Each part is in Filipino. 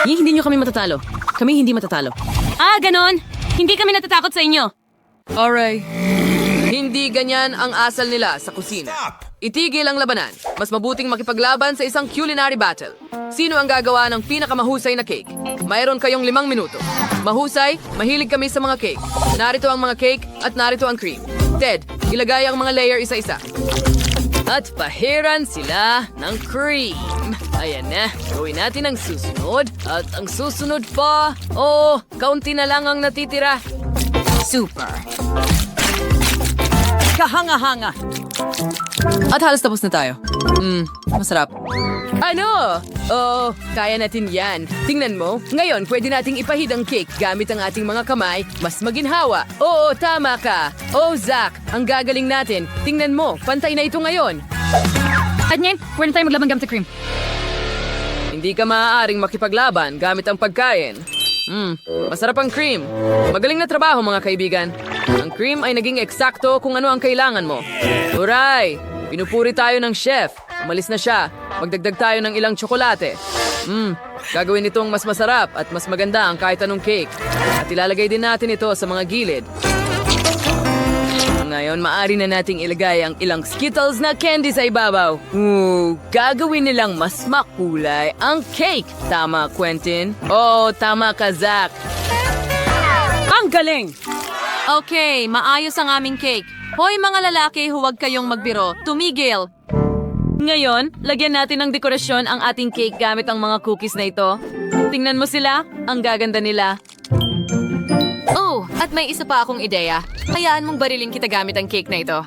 Hindi nyo kami matatalo. Kami hindi matatalo. Ah, ganon. Hindi kami natatakot sa inyo. Alright. Hindi ganyan ang asal nila sa kusina. Itigil ang labanan. Mas mabuting makipaglaban sa isang culinary battle. Sino ang gagawa ng pinakamahusay na cake? Mayroon kayong 5 minuto. Mahusay, mahilig kami sa mga cake. Narito ang mga cake at narito ang cream. Ted, ilagay ang mga layer isa-isa. At pahiran sila ng cream. Ayan na, gawin natin ang susunod. At ang susunod pa, kaunti na lang ang natitira. Super. Kahanga-hanga. At halos tapos na tayo. Masarap. Ano? Kaya natin yan. Tingnan mo, ngayon pwede nating ipahid ang cake gamit ang ating mga kamay, mas maginhawa. Oo, tama ka. Zach, ang gagaling natin. Tingnan mo, pantay na ito ngayon. At ngayon, pwede tayo maglaban gamit sa cream. Hindi ka maaaring makipaglaban gamit ang pagkain. Masarap ang cream. Magaling na trabaho mga kaibigan. Ang cream ay naging eksakto kung ano ang kailangan mo. Huray! Pinupuri tayo ng chef. Umalis na siya. Magdagdag tayo ng ilang tsokolate. Gagawin itong mas masarap at mas maganda ang kahit anong cake. At ilalagay din natin ito sa mga gilid. Ngayon, maaari na nating ilagay ang ilang Skittles na candy sa ibabaw. Gagawin nilang mas makulay ang cake. Tama, Quentin? Tama ka, Zach. Ang galing! Okay, maayos ang aming cake. Hoy mga lalaki, huwag kayong magbiro. Tumigil! Ngayon, lagyan natin ng dekorasyon ang ating cake gamit ang mga cookies na ito. Tingnan mo sila, ang gaganda nila. At may isa pa akong ideya. Hayaan mong bariling kita gamit ang cake na ito.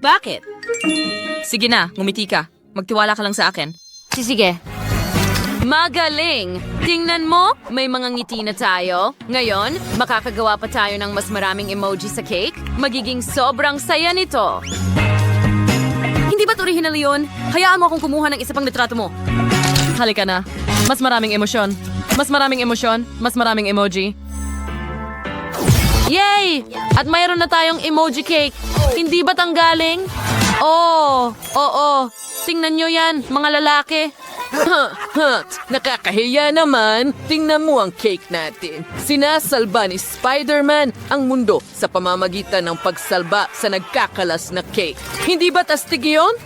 Bakit? Sige na, ngumiti ka. Magtiwala ka lang sa akin. Sige. Magaling! Tingnan mo, may mga ngiti na tayo. Ngayon, makakagawa pa tayo ng mas maraming emoji sa cake. Magiging sobrang saya nito. Hindi ba't original yun? Hayaan mo akong kumuha ng isa pang litrato mo. Halika na. Mas maraming emosyon. Mas maraming emosyon. Mas maraming emoji. Yay! At mayroon na tayong emoji cake. Hindi ba't ang galing? Oo. Tingnan nyo yan, mga lalaki. Nakakahiya naman. Tingnan mo ang cake natin. Sinasalba ni Spider-Man ang mundo sa pamamagitan ng pagsalba sa nagkakalas na cake. Hindi ba't astig yun?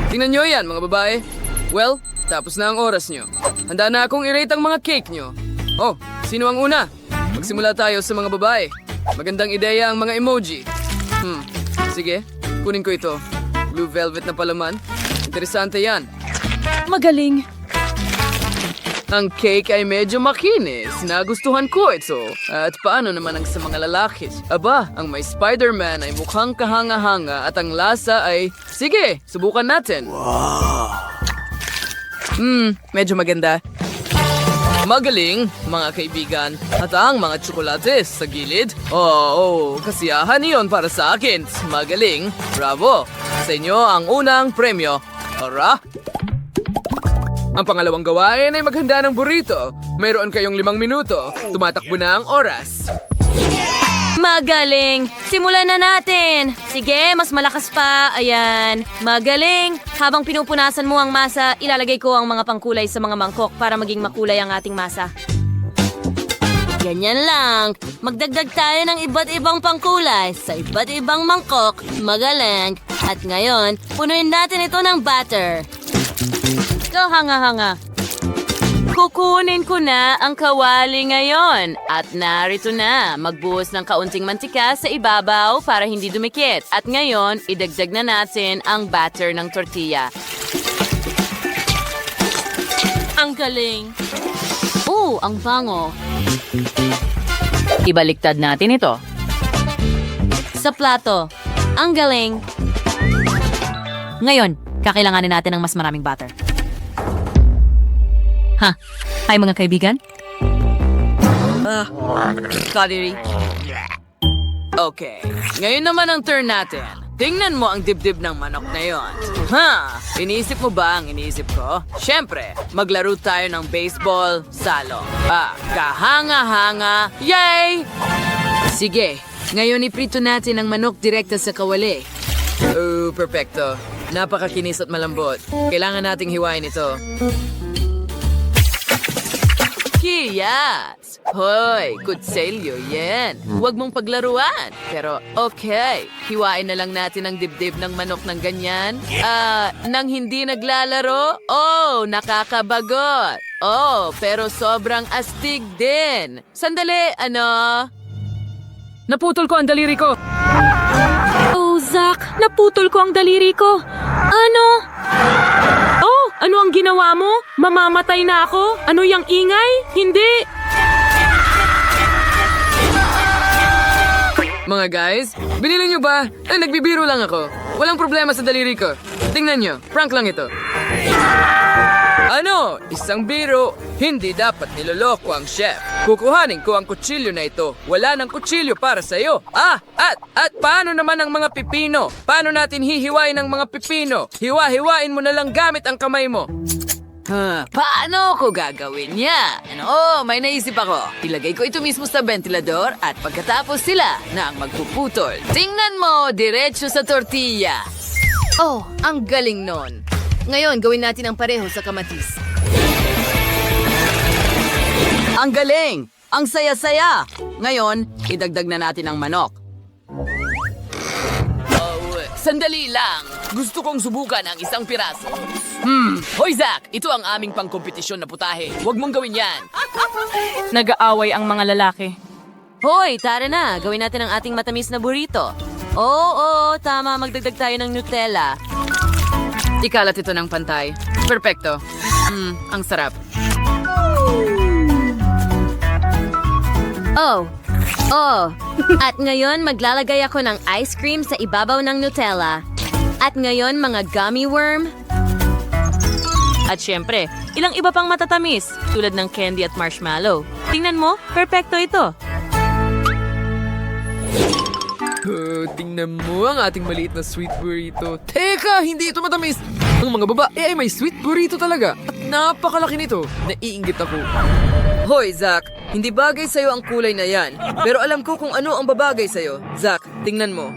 Tingnan nyo yan, mga babae. Well, tapos na ang oras nyo. Handa na akong i-rate ang mga cake nyo. Sino ang una? Magsimula tayo sa mga babae. Magandang ideya ang mga emoji. Sige, kunin ko ito. Blue velvet na palaman. Interesante yan. Magaling. Ang cake ay medyo makinis. Nagustuhan ko ito. At paano naman ang sa mga lalaki? Aba, ang may Spider-Man ay mukhang kahanga-hanga at ang lasa ay... Sige, subukan natin. Medyo maganda. Magaling, mga kaibigan. At ang mga tsokolates sa gilid. Kasiyahan iyon para sa akin. Magaling. Bravo. Sa inyo ang unang premyo. Tara! Ang pangalawang gawain ay maghanda ng burrito. Mayroon kayong 5 minuto. Tumatakbo na ang oras. Magaling! Simulan na natin! Sige, mas malakas pa. Ayan. Magaling! Habang pinupunasan mo ang masa, ilalagay ko ang mga pangkulay sa mga mangkok para maging makulay ang ating masa. Ganyan lang. Magdagdag tayo ng iba't ibang pangkulay sa iba't ibang mangkok. Magaling! At ngayon, punuin natin ito ng batter. Kahanga-hanga. Kukunin ko na ang kawali ngayon. At narito na, magbuhos ng kaunting mantika sa ibabaw para hindi dumikit. At ngayon, idagdag na natin ang batter ng tortilla. Ang galing! Ang bango. Ibaliktad natin ito. Sa plato. Ang galing. Ngayon, kakailanganin natin ng mas maraming batter. Hi mga kaibigan. Kadiri. Okay, ngayon naman ang turn natin. Tingnan mo ang dibdib ng manok na yon. Iniisip mo ba ang iniisip ko? Siyempre, maglaro tayo ng baseball, salo. Kahanga-hanga. Yay! Sige, ngayon iprito natin ang manok direkta sa kawali. Perfecto. Napakakinis at malambot. Kailangan nating hiwain ito. Yes! Hoy, kutselyo yan. Huwag mong paglaruan. Pero okay, hiwain na lang natin ang dibdib ng manok ng ganyan. Nang hindi naglalaro? Oh, nakakabagot. Oh, pero sobrang astig din. Sandali, Naputol ko ang daliri ko. Oh, Zach, naputol ko ang daliri ko. Ano? Oh, ano ang ginawa mo? Mamamatay na ako? Ano yung ingay? Hindi. Mga guys, binili nyo ba? Nagbibiro lang ako. Walang problema sa daliri ko. Tingnan nyo, prank lang ito. Ano? Isang biro. Hindi dapat niloloko ang chef. Kukuhanin ko ang kutsilyo na ito. Wala ng kutsilyo para sa'yo. At paano naman ang mga pipino? Paano natin hihiwain ang mga pipino? Hiwa-hiwain mo na lang gamit ang kamay mo. Paano ko gagawin yan? May naisip ako. Ilagay ko ito mismo sa ventilador at pagkatapos sila na ang magpuputol. Tingnan mo, diretso sa tortilla. Oh, ang galing nun. Ngayon, gawin natin ang pareho sa kamatis. Ang galing! Ang saya-saya! Ngayon, idagdag na natin ang manok. Sandali lang. Gusto kong subukan ang isang piraso. Hoy, Zach! Ito ang aming pangkompetisyon na putahe. Huwag mong gawin yan. Nag-aaway ang mga lalaki. Hoy, tara na. Gawin natin ang ating matamis na burrito. Oo, tama. Magdagdag tayo ng Nutella. Ikalat ito ng pantay. Perfecto. Ang sarap. Oh. At ngayon, maglalagay ako ng ice cream sa ibabaw ng Nutella. At ngayon, mga gummy worm. At syempre, ilang iba pang matatamis, tulad ng candy at marshmallow. Tingnan mo, perpekto ito. Tingnan mo ang ating maliit na sweet burrito. Teka, hindi ito matamis. Ang mga babae ay may sweet burrito talaga. At napakalaki nito. Naiinggit ako. Hoy, Zach. Hindi bagay sa'yo ang kulay na yan. Pero alam ko kung ano ang babagay sa'yo. Zach, tingnan mo.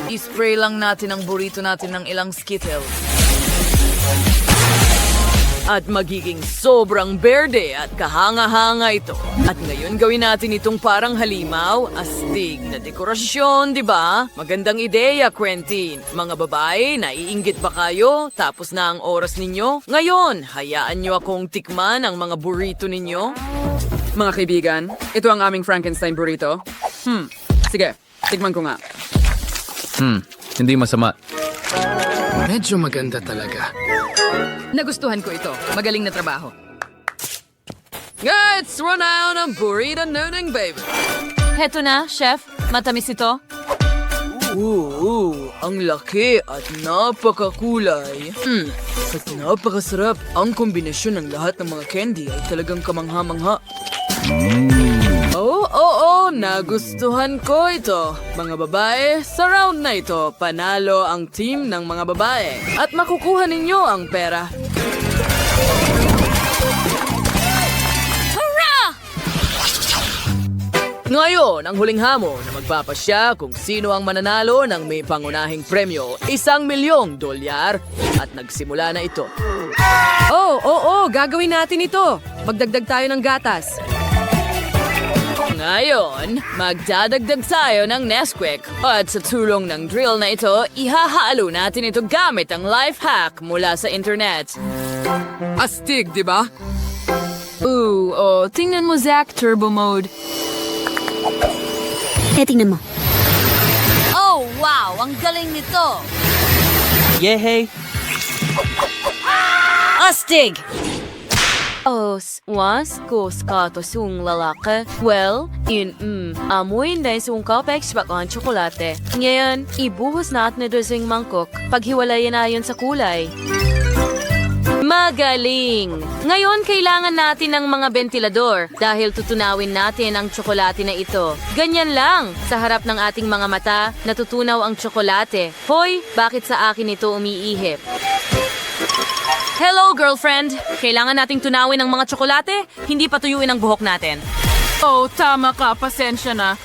I-spray lang natin ang burrito natin ng ilang Skittles. At magiging sobrang berde at kahanga-hanga ito. At ngayon gawin natin itong parang halimaw, astig na dekorasyon, di ba? Magandang ideya, Quentin. Mga babae, naiinggit ba kayo? Tapos na ang oras ninyo? Ngayon, hayaan nyo akong tikman ang mga burrito ninyo. Mga kaibigan, ito ang aming Frankenstein burrito. Sige, tikman ko nga. Hindi masama. Medyo maganda talaga. Nagustuhan ko ito. Magaling na trabaho. Let's run out ang burrito nooning, baby. Heto na, chef. Matamis ito. Ang laki at napakakulay. At napakasarap. Ang kombinasyon ng lahat ng mga candy ay talagang kamangha-mangha. Nagustuhan ko ito. Mga babae, sa round na ito, panalo ang team ng mga babae. At makukuha ninyo ang pera. Ngayon, ang huling hamon na magpapasya kung sino ang mananalo ng may pangunahing premyo, $1,000,000. At nagsimula na ito. Gagawin natin ito. Magdagdag tayo ng gatas. Ngayon, magdadagdag tayo ng Nesquik. At sa tulong ng drill na ito, ihahalo natin ito gamit ang life hack mula sa internet. Astig, di ba? Tingnan mo, Zach, turbo mode. Tingnan mo. Oh, wow! Ang galing nito! Yehey! Astig! Was kato sung lalaki. Well, amoy na sung kapeks bakang tsokolate. Ngayon, ibuhos natin ito sa mangkok. Paghiwalayan na yun sa kulay. Magaling! Ngayon, kailangan natin ng mga ventilador dahil tutunawin natin ang tsokolate na ito. Ganyan lang, sa harap ng ating mga mata, natutunaw ang tsokolate. Hoy, bakit sa akin ito umiihip? Hello, girlfriend! Kailangan nating tunawin ang mga tsokolate, hindi patuyuin ang buhok natin. Oh, tama ka. Pasensya na.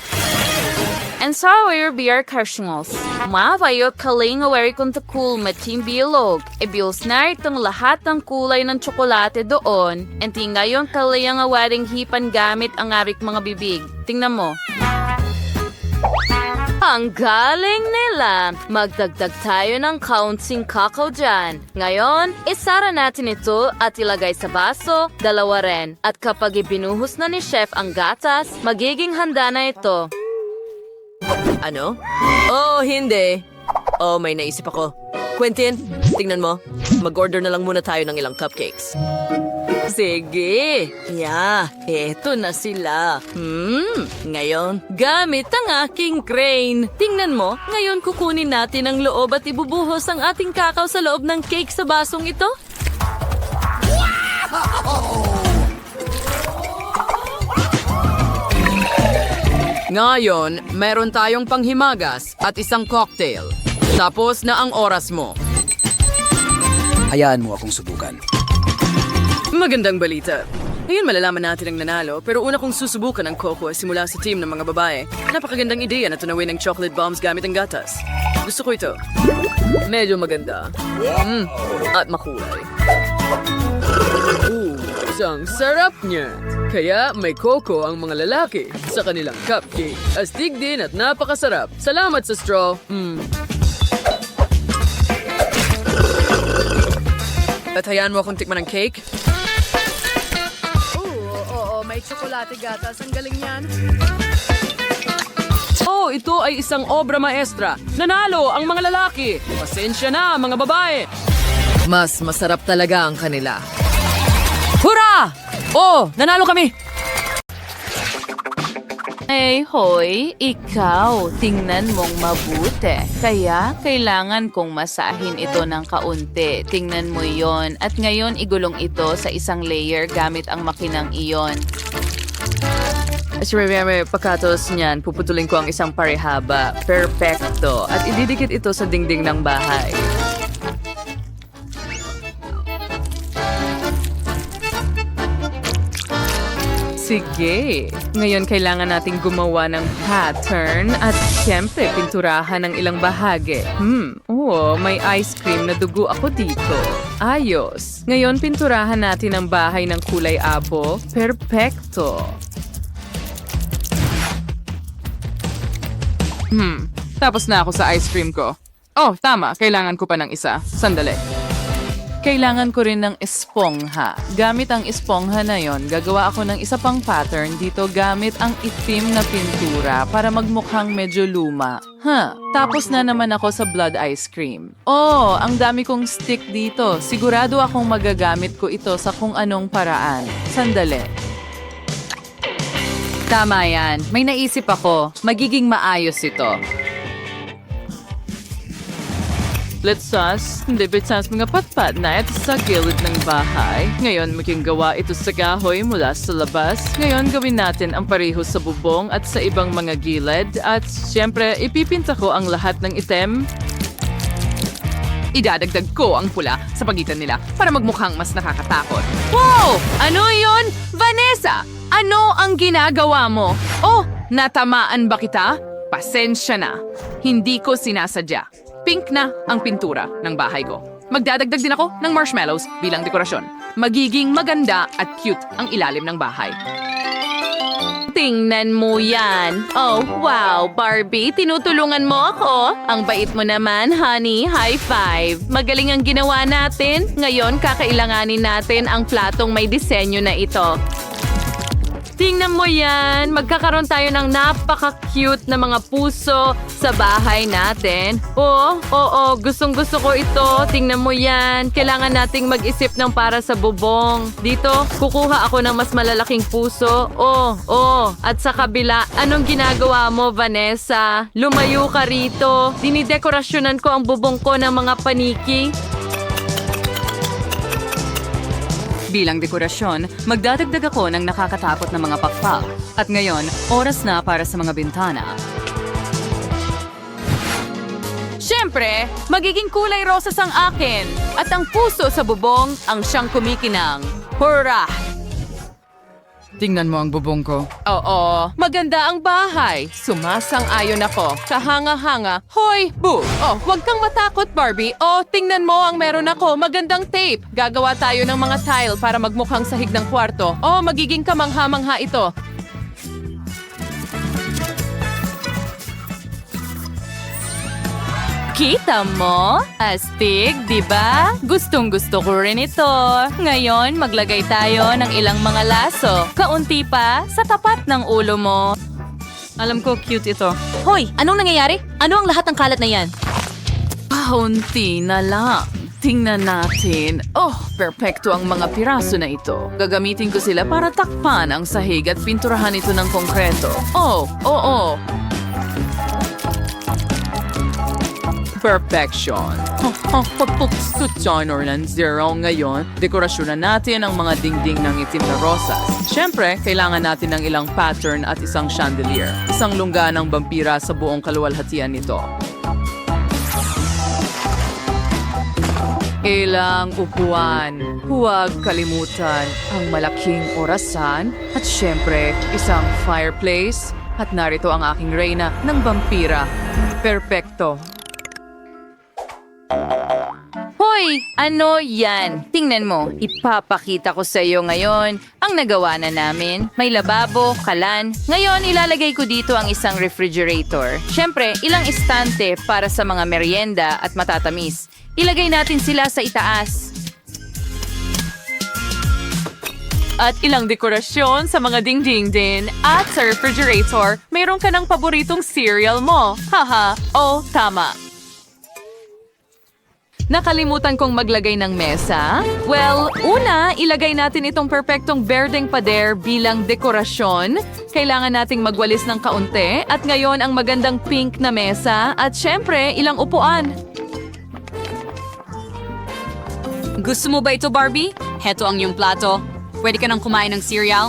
And sour beer cashmos. Mavayo kaling awari kung takul matim bilog. Ibios na itong lahat ng kulay ng tsokolate doon. And ngayon kalayang awaring hipan gamit ang arik mga bibig. Tingnan mo. Ang galing nila! Magdagdag tayo ng kaunting kakao dyan. Ngayon, isara natin ito at ilagay sa baso, dalawa rin. At kapag ibinuhos na ni Chef ang gatas, magiging handa na ito. Ano? Oh, hindi. Oh, may naisip ako. Quentin, tingnan mo. Mag-order na lang muna tayo ng ilang cupcakes. Sige. Yeah, eto na sila. Ngayon, gamit ang aking crane. Tingnan mo, ngayon kukunin natin ang loob at ibubuhos ang ating kakao sa loob ng cake sa basong ito. Ngayon, meron tayong panghimagas at isang cocktail. Tapos na ang oras mo. Hayaan mo akong subukan. Magandang balita. Ngayon malalaman natin ang nanalo, pero una kong susubukan ang cocoa simula sa team ng mga babae. Napakagandang ideya na tunawin ng chocolate bombs gamit ang gatas. Gusto ko ito. Medyo maganda. At makulay. Isang sarap niya. Kaya may coco ang mga lalaki sa kanilang cupcake. Astig din at napakasarap. Salamat sa straw. At hayaan mo akong tikman ng cake. Oo, may tsokolate gatas. Ang galing yan. Oh, ito ay isang obra maestra. Nanalo ang mga lalaki. Pasensya na, mga babae. Mas masarap talaga ang kanila. Hurra! Oh, nanalo kami! Hey, hoy, ikaw, tingnan mong mabuti. Kaya, kailangan kong masahin ito ng kaunti. Tingnan mo yon. At ngayon, igulong ito sa isang layer gamit ang makinang iyon. Pagkatos niyan, puputulin ko ang isang parehaba. Perfecto. At ididikit ito sa dingding ng bahay. Sige. Ngayon kailangan nating gumawa ng pattern at siyempre pinturahan ng ilang bahagi. May ice cream na dugo ako dito. Ayos. Ngayon pinturahan natin ang bahay ng kulay abo. Perfecto. Tapos na ako sa ice cream ko. Oh, tama. Kailangan ko pa ng isa. Sandali. Kailangan ko rin ng espongha. Gamit ang espongha na yon, gagawa ako ng isa pang pattern dito gamit ang itim na pintura para magmukhang medyo luma. Tapos na naman ako sa blood ice cream. Oh, ang dami kong stick dito. Sigurado akong magagamit ko ito sa kung anong paraan. Sandali. Tama yan. May naisip ako. Magiging maayos ito. Let's mga patpat na ito sa gilid ng bahay. Ngayon, maging gawa ito sa kahoy mula sa labas. Ngayon, gawin natin ang pareho sa bubong at sa ibang mga gilid. At siyempre, ipipinta ko ang lahat ng item. Idadagdag ko ang pula sa pagitan nila para magmukhang mas nakakatakot. Wow! Ano yon? Vanessa! Ano ang ginagawa mo? Oh, natamaan ba kita? Pasensya na. Hindi ko sinasadya. Pink na ang pintura ng bahay ko. Magdadagdag din ako ng marshmallows bilang dekorasyon. Magiging maganda at cute ang ilalim ng bahay. Tingnan mo yan. Oh, wow, Barbie, tinutulungan mo ako. Ang bait mo naman, honey. High five. Magaling ang ginawa natin. Ngayon, kakailanganin natin ang platong may disenyo na ito. Tingnan mo yan. Magkakaroon tayo ng napaka-cute na mga puso sa bahay natin. Oo, gustong-gusto ko ito. Tingnan mo yan. Kailangan nating mag-isip ng para sa bubong. Dito, kukuha ako ng mas malalaking puso. At sa kabila, anong ginagawa mo, Vanessa? Lumayo ka rito. Dinidekorasyonan ko ang bubong ko ng mga paniki. Bilang dekorasyon, magdadagdag ako ng nakakatakot na mga pakpak. At ngayon, oras na para sa mga bintana. Siyempre, magiging kulay rosas ang akin. At ang puso sa bubong ang siyang kumikinang. Hurrah! Tingnan mo ang bubong ko. Oo, maganda ang bahay. Sumasang-ayon ako. Kahanga-hanga. Hoy, boo! Oh, huwag kang matakot, Barbie. Oh, tingnan mo ang meron ako. Magandang tape. Gagawa tayo ng mga tile para magmukhang sahig ng kwarto. Oh, magiging kamangha-mangha ito. Kita mo? Astig, di ba? Gustong-gusto ko rin ito. Ngayon, maglagay tayo ng ilang mga laso. Kaunti pa sa tapat ng ulo mo. Alam ko, cute ito. Hoy, anong nangyayari? Ano ang lahat ng kalat na yan? Kaunti na lang. Tingnan natin. Oh, perpekto ang mga piraso na ito. Gagamitin ko sila para takpan ang sahig at pinturahan ito ng konkreto. Oh, oo. Perfection. Pagpukstutsanor ng zero ngayon, dekorasyon na natin ang mga dingding ng itim na rosas. Siyempre, kailangan natin ng ilang pattern at isang chandelier. Isang lungga ng vampira sa buong kaluwalhatian nito. Ilang upuan. Huwag kalimutan ang malaking orasan at siyempre, isang fireplace. At narito ang aking reyna ng vampira. Perpekto. Hoy! Ano yan? Tingnan mo, ipapakita ko sa iyo ngayon ang nagawa na namin. May lababo, kalan. Ngayon, ilalagay ko dito ang isang refrigerator. Siyempre, ilang estante para sa mga merienda at matatamis. Ilagay natin sila sa itaas. At ilang dekorasyon sa mga dingding din. At sa refrigerator, mayroon ka ng paboritong cereal mo. Haha, oh, tama. Nakalimutan kong maglagay ng mesa? Well, una, ilagay natin itong perpektong berdeng pader bilang dekorasyon. Kailangan nating magwalis ng kaunti at ngayon ang magandang pink na mesa at syempre, ilang upuan. Gusto mo ba ito, Barbie? Heto ang iyong plato. Pwede ka nang kumain ng cereal.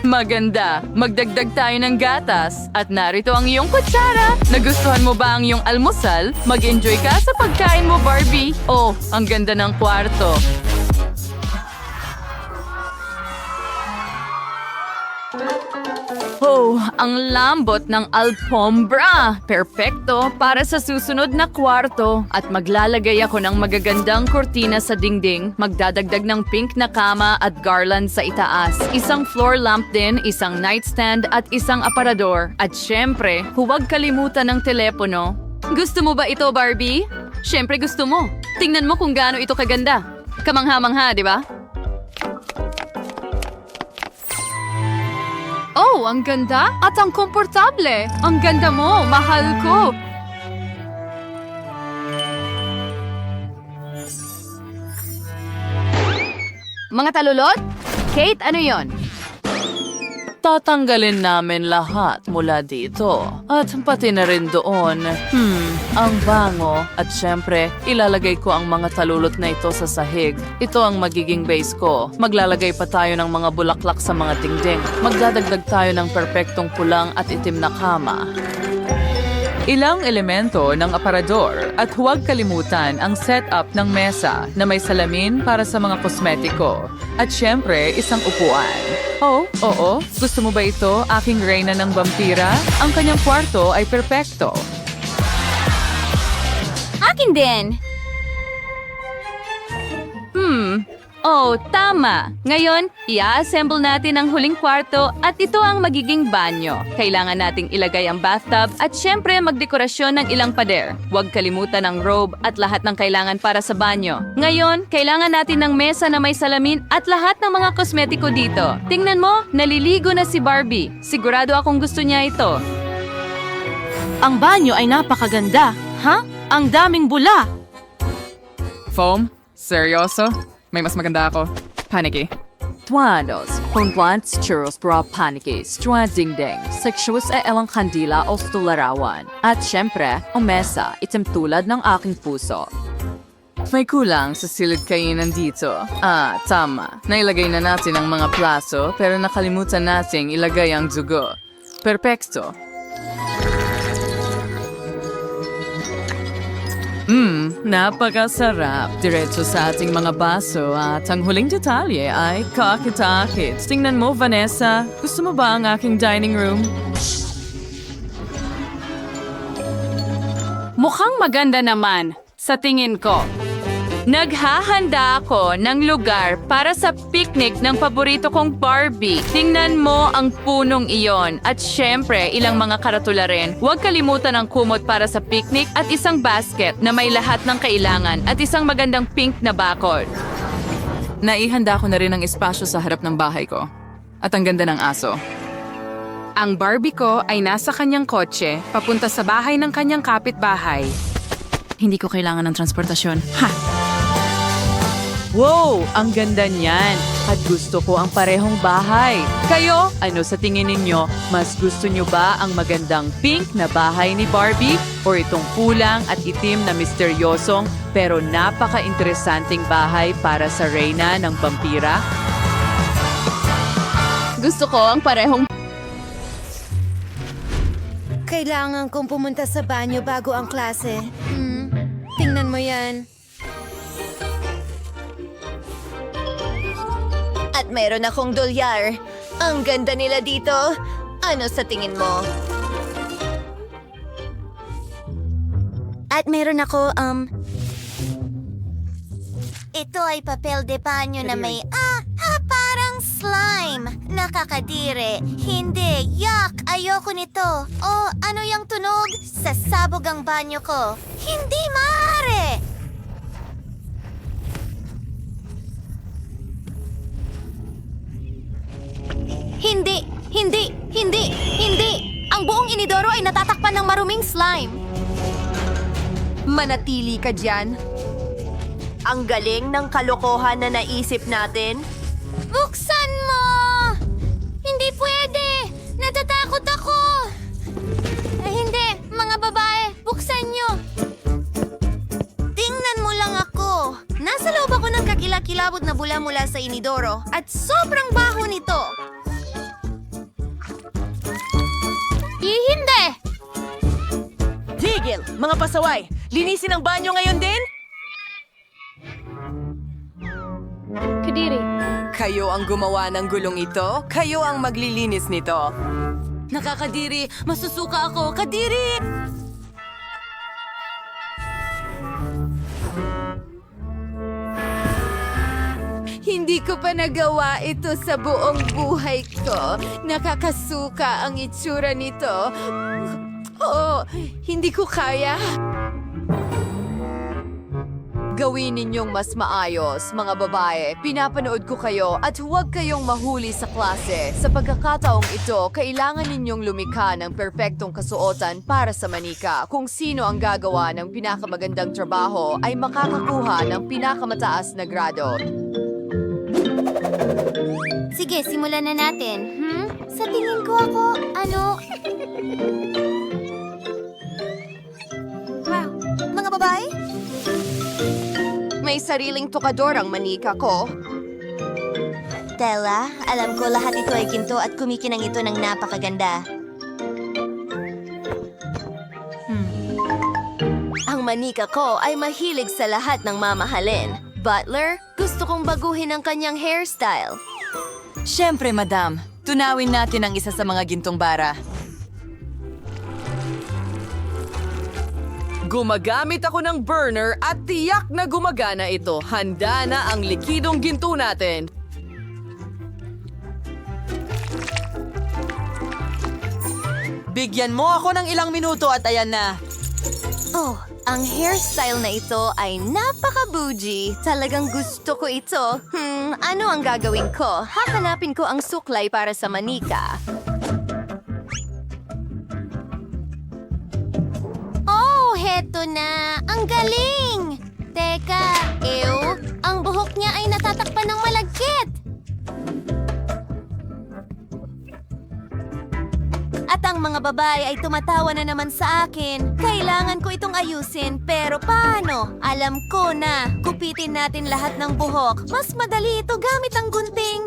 Maganda. Magdagdag tayo ng gatas. At narito ang iyong kutsara. Nagustuhan mo ba ang iyong almusal? Mag-enjoy ka sa pagkain mo, Barbie. Oh, ang ganda ng kwarto. Oh, ang lambot ng alfombra. Perpekto para sa susunod na kwarto. At maglalagay ako ng magagandang kortina sa dingding. Magdadagdag ng pink na kama at garland sa itaas. Isang floor lamp din, isang nightstand at isang aparador. At syempre, huwag kalimutan ng telepono. Gusto mo ba ito, Barbie? Syempre gusto mo. Tingnan mo kung gaano ito kaganda. Kamangha-mangha, di ba? Oh, ang ganda at ang komportable. Ang ganda mo, mahal ko. Mga talulot? Kate, ano yon? Tatanggalin namin lahat mula dito. At pati na rin doon. Ang bango. At syempre, ilalagay ko ang mga talulot na ito sa sahig. Ito ang magiging base ko. Maglalagay pa tayo ng mga bulaklak sa mga dingding. Magdadagdag tayo ng perpektong pulang at itim na kama. Ilang elemento ng aparador at huwag kalimutan ang setup ng mesa na may salamin para sa mga kosmetiko. At syempre, isang upuan. Oh, oo. Gusto mo ba ito, aking reyna ng vampira? Ang kanyang kwarto ay perpekto. Akin din. Oh, tama. Ngayon, i-assemble natin ang huling kwarto at ito ang magiging banyo. Kailangan nating ilagay ang bathtub at syempre magdekorasyon ng ilang pader. Huwag kalimutan ang robe at lahat ng kailangan para sa banyo. Ngayon, kailangan natin ng mesa na may salamin at lahat ng mga kosmetiko dito. Tingnan mo, naliligo na si Barbie. Sigurado akong gusto niya ito. Ang banyo ay napakaganda. Ha? Ang daming bula. Foam? Seryoso? May mas maganda ako. Panicky. Tuanos, kumplants churros bra panikis, tuwa dingding, sexuous e elang kandila o stularawan. At syempre, ang mesa, itim tulad ng aking puso. May kulang sa silid kainan dito. Tama. Nailagay na natin ang mga plaso pero nakalimutan nating ilagay ang dugo. Perpekto. Napakasarap. Diretso sa ating mga baso at ang huling detalye ay kakit-akit. Tingnan mo, Vanessa. Gusto mo ba ang aking dining room? Mukhang maganda naman, sa tingin ko. Naghahanda ako ng lugar para sa picnic ng paborito kong Barbie. Tingnan mo ang punong iyon. At syempre, ilang mga karatula rin. Huwag kalimutan ang kumot para sa picnic at isang basket na may lahat ng kailangan at isang magandang pink na bakod. Naihanda ko na rin ang espasyo sa harap ng bahay ko. At ang ganda ng aso. Ang Barbie ko ay nasa kanyang kotse, papunta sa bahay ng kanyang kapitbahay. Hindi ko kailangan ng transportasyon. Ha! Wow! Ang ganda niyan! At gusto ko ang parehong bahay. Kayo, ano sa tingin ninyo? Mas gusto nyo ba ang magandang pink na bahay ni Barbie? O itong pulang at itim na misteryosong pero napaka-interesanting bahay para sa reyna ng vampira? Gusto ko ang parehong Kailangan kong pumunta sa banyo bago ang klase. Tingnan mo yan. At meron akong dolyar. Ang ganda nila dito. Ano sa tingin mo? At meron ako, ito ay papel de panyo na may, parang slime. Nakakadire. Hindi. Yuck! Ayoko nito. Oh, ano yung tunog? Sasabog ang banyo ko. Hindi maaari! Hindi! Hindi! Hindi! Hindi! Ang buong inidoro ay natatakpan ng maruming slime. Manatili ka dyan. Ang galing ng kalokohan na naisip natin. Buksan mo! Hindi pwede! Natatakot ako! Hindi! Mga babae, buksan nyo! Tingnan mo lang ako! Nasa loob ako ng kakilakilabot na bula mula sa inidoro at sobrang baho nito! Hindi! Tigil! Mga pasaway! Linisin ang banyo ngayon din? Kayo ang gumawa ng gulong ito? Kayo ang maglilinis nito? Nakakadiri! Masusuka ako! Kadiri! Hindi ko pa nagawa ito sa buong buhay ko. Nakakasuka ang itsura nito. Oh, hindi ko kaya. Gawin ninyong mas maayos, mga babae. Pinapanood ko kayo at huwag kayong mahuli sa klase. Sa pagkakataong ito, kailangan ninyong lumikha ng perpektong kasuotan para sa manika. Kung sino ang gagawa ng pinakamagandang trabaho ay makakakuha ng pinakamataas na grado. Sige, simulan na natin. Sa tingin ko ako, Wow, mga babae? May sariling tukador ang manika ko. Stella, alam ko lahat ito ay ginto at kumikinang ito ng napakaganda. Ang manika ko ay mahilig sa lahat ng mamahalin. Butler, gusto kong baguhin ang kanyang hairstyle. Siyempre, madam. Tunawin natin ang isa sa mga gintong bara. Gumagamit ako ng burner at tiyak na gumagana ito. Handa na ang likidong ginto natin. Bigyan mo ako ng ilang minuto at ayan na. Oh, ang hairstyle na ito ay napaka-bougie. Talagang gusto ko ito. Ano ang gagawin ko? Hahanapin ko ang suklay para sa manika. Oh, heto na! Ang galing! Teka, ang buhok niya ay natatakpan ng malagkit! At ang mga babae ay tumatawa na naman sa akin. Kailangan ko itong ayusin, pero paano? Alam ko na. Kupitin natin lahat ng buhok. Mas madali ito gamit ang gunting.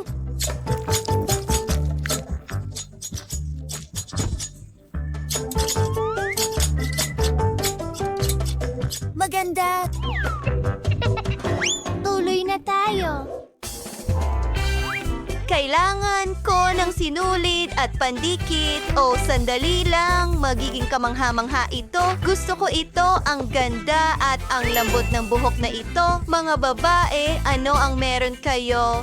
maganda. Tuloy na tayo. Kailangan ko ng sinulit at pandikit. O sandali lang, magiging kamangha-mangha ito. Gusto ko ito, ang ganda at ang lambot ng buhok na ito. Mga babae, ano ang meron kayo?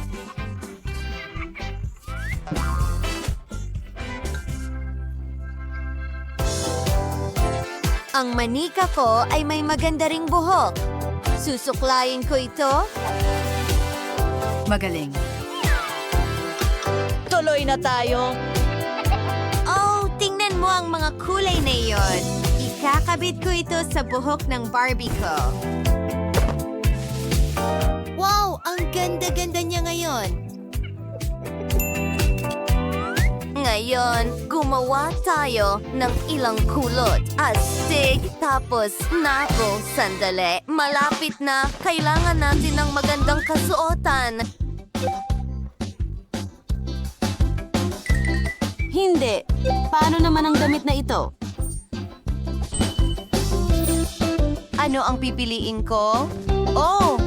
Ang manika ko ay may maganda ring buhok. Susuklayin ko ito. Magaling. Tuloy na tayo. Oh, tingnan mo ang mga kulay na iyon. Ikakabit ko ito sa buhok ng Barbie ko. Wow, ang ganda-ganda niya ngayon. Ngayon, gumawa tayo ng ilang kulot. Astig, tapos napo, sandali. Malapit na, kailangan natin ng magandang kasuotan. Hindi. Paano naman ang damit na ito? Ano ang pipiliin ko? Oh,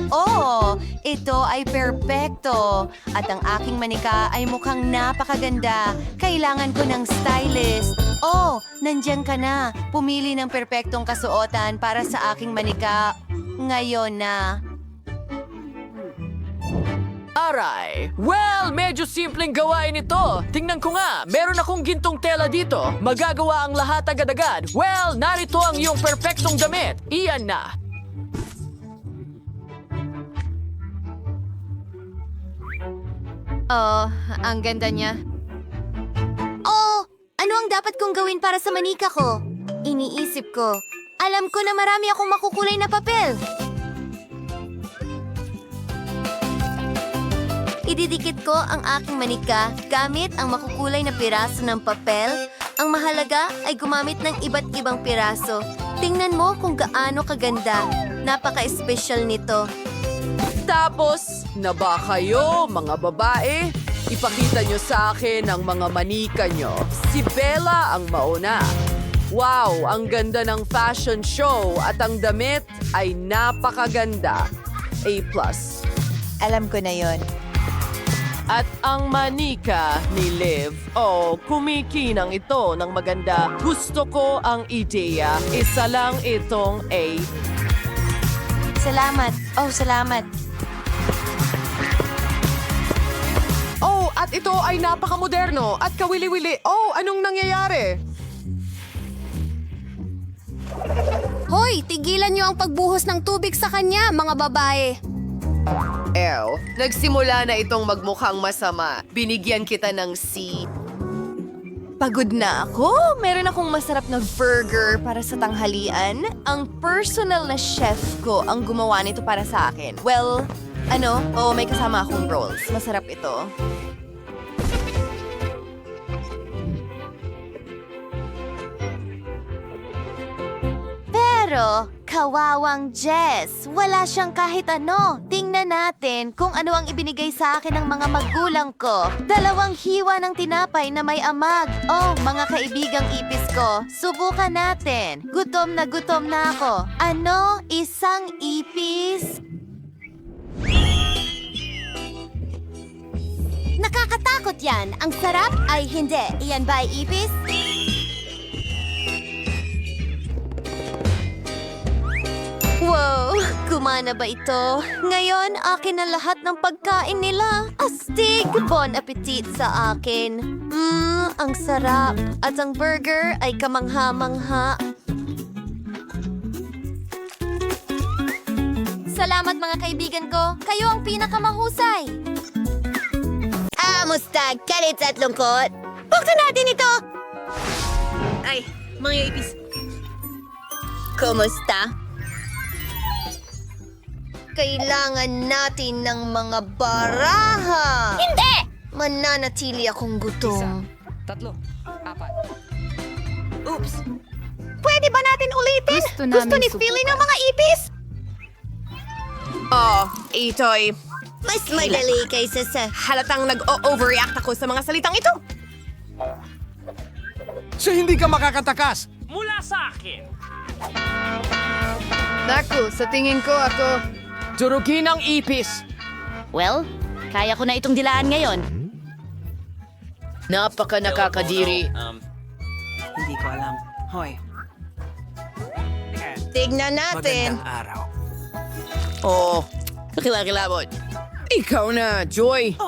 ito ay perpekto. At ang aking manika ay mukhang napakaganda. Kailangan ko ng stylist. Oh, nandyan ka na. Pumili ng perpektong kasuotan para sa aking manika. Ngayon na. Aray! Well, medyo simpleng gawain ito. Tingnan ko nga, meron akong gintong tela dito. Magagawa ang lahat agad-agad. Well, narito ang iyong perpektong damit. Iyan na. Oh, ang ganda niya. Oh, ano ang dapat kong gawin para sa manika ko? Iniisip ko. Alam ko na marami akong makukulay na papel. Ididikit ko ang aking manika gamit ang makukulay na piraso ng papel. Ang mahalaga ay gumamit ng iba't ibang piraso. Tingnan mo kung gaano kaganda. Napaka-espesyal nito. Tapos, na ba kayo, mga babae? Ipakita nyo sa akin ang mga manika nyo. Si Bella ang mauna. Wow, ang ganda ng fashion show at ang damit ay napakaganda. A+. Alam ko na yon. At ang manika ni Liv. Oh, kumikinang ito ng maganda. Gusto ko ang ideya. Isa lang itong A. Salamat. Oh, salamat. Oh, at ito ay napakamoderno at kawili-wili. Oh, anong nangyayari? Hoy, tigilan niyo ang pagbuhos ng tubig sa kanya, mga babae. Nagsimula na itong magmukhang masama. Binigyan kita ng C. Pagod na ako. Meron akong masarap na burger para sa tanghalian. Ang personal na chef ko ang gumawa nito para sa akin. Well, may kasama akong rolls. Masarap ito. Pero, kawawang Jess, wala siyang kahit ano. Tingnan natin kung ano ang ibinigay sa akin ng mga magulang ko. 2 hiwa ng tinapay na may amag. Oh, mga kaibigang ipis ko, subukan natin. Gutom na ako. Ano? Isang ipis? Nakakatakot yan. Ang sarap ay hindi. Iyan ba ay ipis? Wow! Kumana ba ito? Ngayon, akin na lahat ng pagkain nila. Astig! Bon appetit sa akin. Ang sarap. At ang burger ay kamangha-mangha. Salamat mga kaibigan ko. Kayo ang pinakamahusay. Mustag, kalit at lungkot. Buksan natin ito! Ay, mga ipis. Kumusta? Kailangan natin ng mga baraha. Hindi! Mananatili akong gutom. 3, 4. Oops. Pwede ba natin ulitin? Gusto ni Philly ng mga ipis? Oh, ito'y Mas madali kaysa sa... halatang nag-overreact ako sa mga salitang ito. So hindi ka makakatakas. Mula sa akin. Naku, sa tingin ko ako... Durugin ang ipis. Well, kaya ko na itong dilaan ngayon. Napaka nakakadiri. Hindi ko alam. Hoy. Tignan natin. Oh, nakilakilabot. Ikaw na, Joy.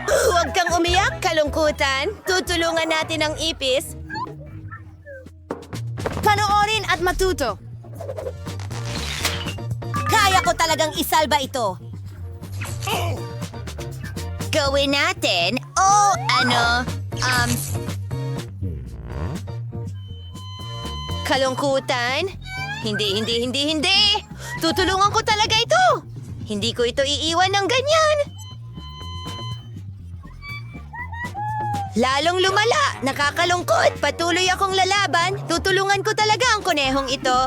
Huwag kang umiyak, kalungkutan. Tutulungan natin ang ipis. Panoorin at matuto. Kaya ko talagang isalba ito. Gawin natin. Kalungkutan? Hindi. Tutulungan ko talaga ito. Hindi ko ito iiwan ng ganyan. Lalong lumala, nakakalungkot, patuloy akong lalaban, tutulungan ko talaga ang konehong ito.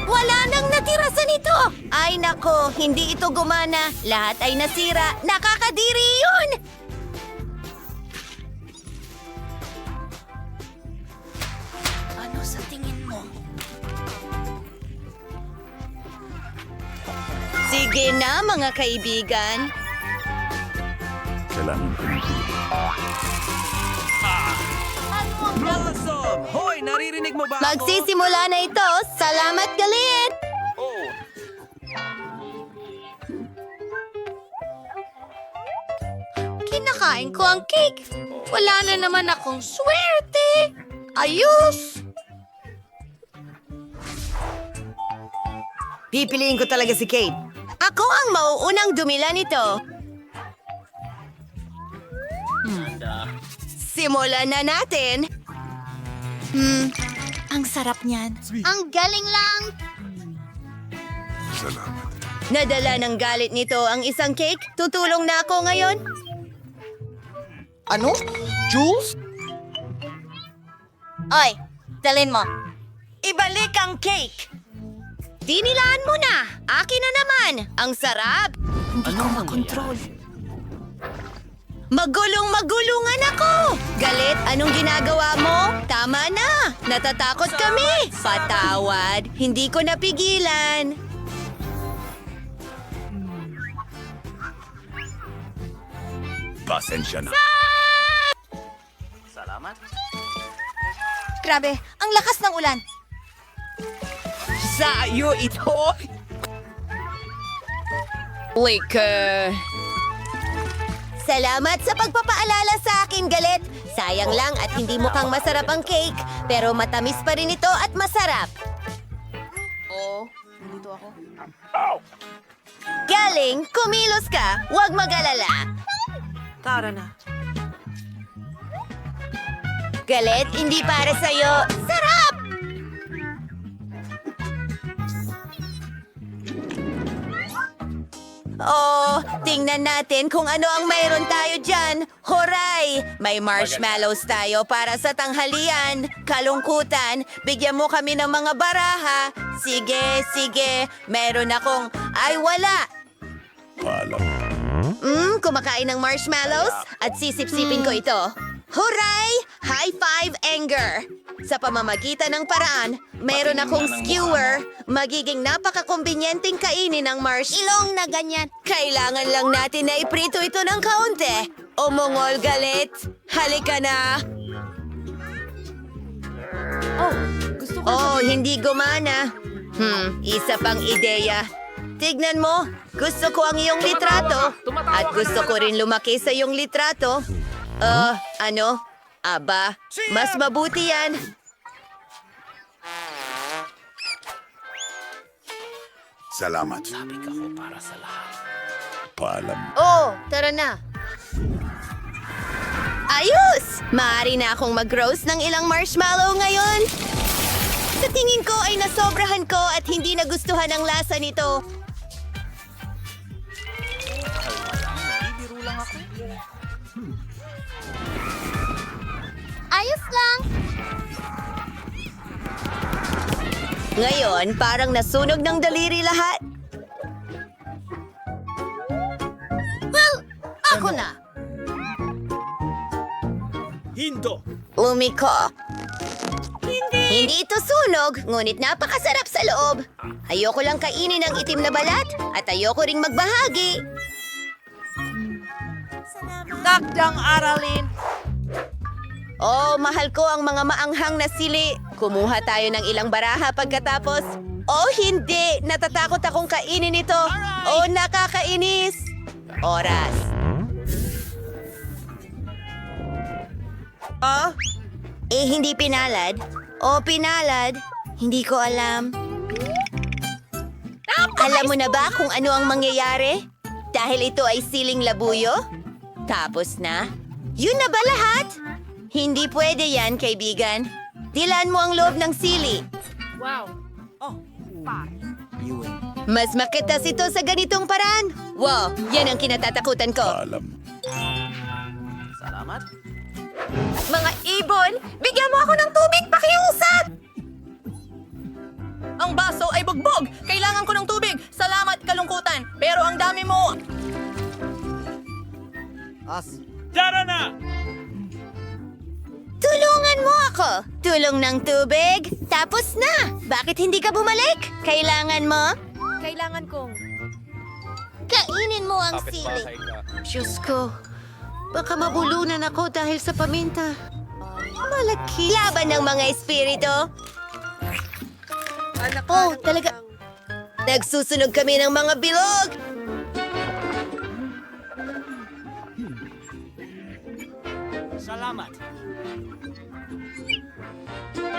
Wala nang natira sa nito! Ay nako, hindi ito gumana, lahat ay nasira, nakakadiri yun! Ano sa tingin mo? Sige na, mga kaibigan. Hoy, naririnig mo ba ako? Magsisimula na ito. Salamat, Galit! Kinakain ko ang cake. Wala na naman akong swerte. Ayos! Pipiliin ko talaga si Kate. Ako ang mauunang dumila nito. Simulan na natin. Ang sarap niyan. Ang galing lang. Nadala ng galit nito ang isang cake. Tutulong na ako ngayon. Ano? Jules? Oy, dalin mo. Ibalik ang cake. Dinilaan mo na. Akin na naman. Ang sarap. Hindi ko makontrol. Magulungan ako! Galit, anong ginagawa mo? Tama na! Natatakot kami! Patawad, hindi ko napigilan. Pasensya na. Grabe, ang lakas ng ulan. Sa'yo ito! Salamat sa pagpapaalala sa akin, Galit. Sayang lang at hindi mukhang masarap ang cake, pero matamis pa rin ito at masarap. Galing, kumilos ka. Huwag mag-alala. Tara na. Galit, hindi para sa'yo. Sarap! Oh, tingnan natin kung ano ang mayroon tayo dyan. Horay! May marshmallows tayo para sa tanghalian. Kalungkutan, bigyan mo kami ng mga baraha. Sige. Meron akong... Ay, wala! Kumakain ng marshmallows at sisip-sipin ko ito. Huray! High five, Anger! Sa pamamagitan ng paraan, meron akong skewer. Magiging napakakumbinyenteng kainin ng ilong na ganyan. Kailangan lang natin na iprito ito ng kaunti. Umungol, Galit. Halika na. Oh, hindi gumana. Isa pang ideya. Tignan mo, gusto ko ang iyong litrato. At gusto ko rin lumaki sa iyong litrato. Ano? Aba, mas mabuti yan. Salamat. Sabi ka ko para sa lahat. Paalam. Oh, tara na. Ayos! Maaari na akong mag-roast ng ilang marshmallow ngayon. Sa tingin ko ay nasobrahan ko at hindi nagustuhan ang lasa nito. Ayos lang. Ngayon, parang nasunog ng daliri lahat. Well, ako na. Umiko. Hindi ito sunog, ngunit napakasarap sa loob. Ayoko lang kainin ang itim na balat at ayoko ring magbahagi. Takdang aralin. Oh, mahal ko ang mga maanghang na sili. Kumuha tayo ng ilang baraha pagkatapos. Oh, hindi! Natatakot akong kainin ito. Oh, nakakainis! Oras. Oh? Hindi pinalad. Oh, pinalad. Hindi ko alam. Alam mo na ba kung ano ang mangyayari? Dahil ito ay siling labuyo? Tapos na? Yun na ba lahat? Hindi pwede yan, kaibigan. Dilaan mo ang loob ng sili. Mas makitas ito sa ganitong paraan. Wow, yan ang kinatatakutan ko. Alam. Mga ibon, bigyan mo ako ng tubig, pakiusap! Ang baso ay bugbog. Kailangan ko ng tubig. Salamat, kalungkutan. Pero ang dami mo. Tulungan mo ako. Tulong ng tubig. Tapos na. Bakit hindi ka bumalik? Kailangan mo? Kailangan kong... Kainin mo ang sili. Diyos ko. Baka mabulunan ako dahil sa paminta. Malaki. Laban ng mga espiritu. Oh, talaga. Nagsusunog kami ng mga bilog.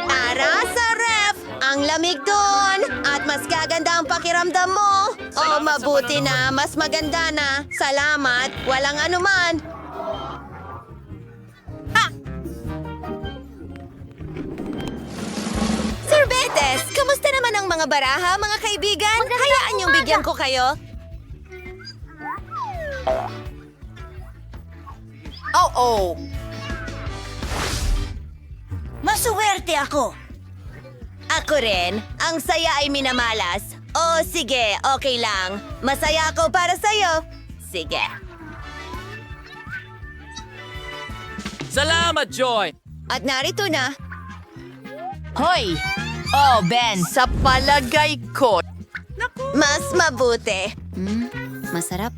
Tara sa ref! Ang lamig doon! At mas gaganda ang pakiramdam mo! Oh, mabuti na! Mas maganda na! Salamat! Walang anuman! Ha! Sir Betes, kamusta naman ang mga baraha, mga kaibigan? Hayaan niyong bigyan ko kayo. Oh. Masuwerte ako. Ako rin. Ang saya ay minamalas. Oh, sige. Okay lang. Masaya ako para sa'yo. Sige. Salamat, Joy! At narito na. Hoy! Oh, Ben, sa palagay ko... Mas mabuti. Masarap.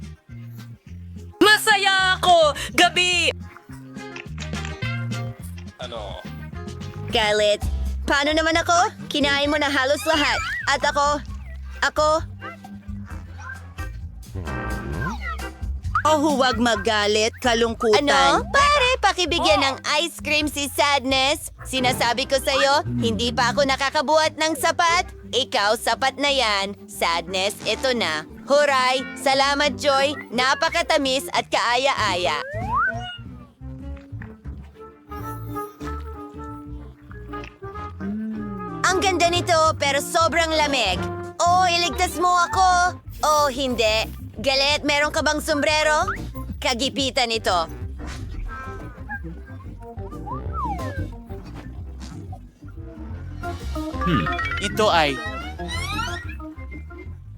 Masaya ako! Gabi! Galit. Paano naman ako? Kinain mo na halos lahat. At ako... Oh, huwag magalit, kalungkutan. Ano? Pare, pakibigyan ng ice cream si Sadness. Sinasabi ko sa'yo, hindi pa ako nakakabuhat ng sapat. Ikaw, sapat na yan. Sadness, ito na. Huray! Salamat, Joy. Napakatamis at kaaya-aya. Ang ganda nito, pero sobrang lamig. Oh, iligtas mo ako. Oh, hindi. Galit, meron ka bang sombrero? Kagipitan ito. Ito ay...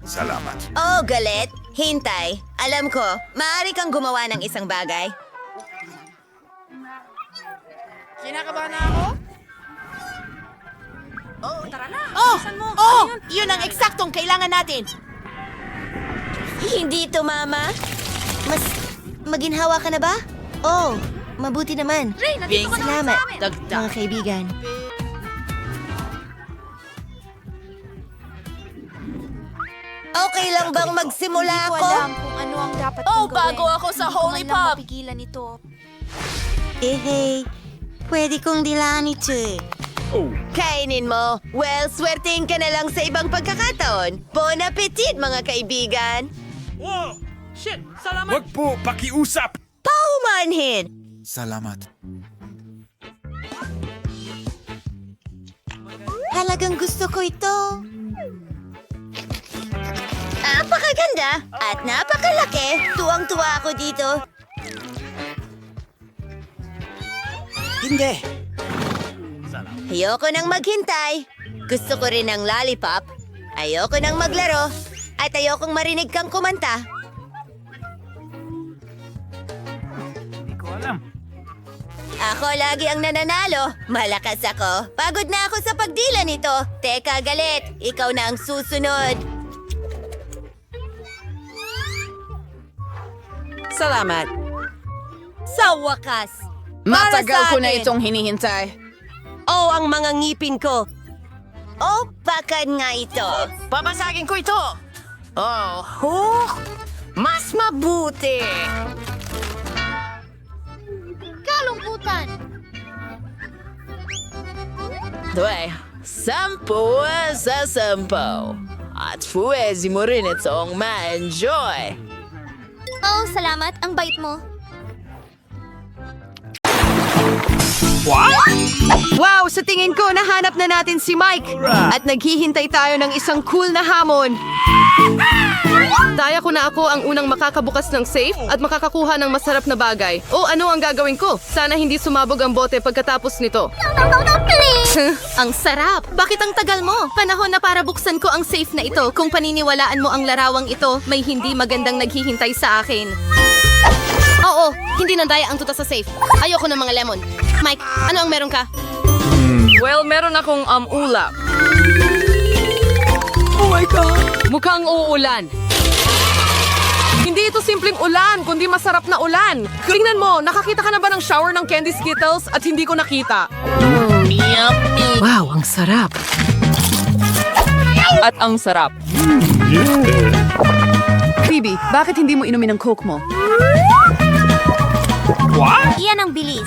Salamat. Oh, galit. Hintay. Alam ko, maaari kang gumawa ng isang bagay. Kinakabahan na ako? Yun ang eksaktong kailangan natin. Hindi ito, Mama. Mas maginhawa ka na ba? Oh, mabuti naman. Salamat, mga kaibigan. Okay lang bang magsimula ako? Kung ano ang dapat Oh, kong gawin. bago ako sa Hindi ko Holy man lang Pop. mapigilan ito. Hey, pwede kong dilaan ito eh. Kainin mo. Well, swertein ka na lang sa ibang pagkakataon. Bon appetit, mga kaibigan. Wag po, pakiusap! Paumanhin! Salamat. Talagang gusto ko ito. Napakaganda at napakalaki. Tuwang-tuwa ako dito. Hindi. Ayoko nang maghintay. Gusto ko rin ng lollipop. Ayoko nang maglaro. At ayokong marinig kang kumanta. Ako lagi ang nananalo. Malakas ako. Pagod na ako sa pagdila nito. Teka, galit. Ikaw na ang susunod. Salamat. Sa wakas. Matagal ko na itong hinihintay. Oh, ang mga ngipin ko. Oh, bakad nga ito. Babasagin ko ito. Oh, mas mabuti. Kalungkutan. Dwe, 10 sa 10. At pwede mo rin itong ma-enjoy. Oh, salamat. Ang bait mo. Wow, sa tingin ko, nahanap na natin si Mike. At naghihintay tayo ng isang cool na hamon. Taya ko na ako ang unang makakabukas ng safe at makakakuha ng masarap na bagay. O ano ang gagawin ko? Sana hindi sumabog ang bote pagkatapos nito. Ang sarap! Bakit ang tagal mo? Panahon na para buksan ko ang safe na ito. Kung paniniwalaan mo ang larawang ito, may hindi magandang naghihintay sa akin. Oo, hindi nandaya ang tuta sa safe. Ayoko ng mga lemon. Mike, ano ang meron ka? Well, meron akong ulap. Oh my God! Mukhang uulan. Hindi ito simpleng ulan, kundi masarap na ulan. Tingnan mo, nakakita ka na ba ng shower ng candy Skittles at hindi ko nakita? Wow, ang sarap. At ang sarap. Phoebe, bakit hindi mo inumin ang Coke mo? Iyan ang bilis.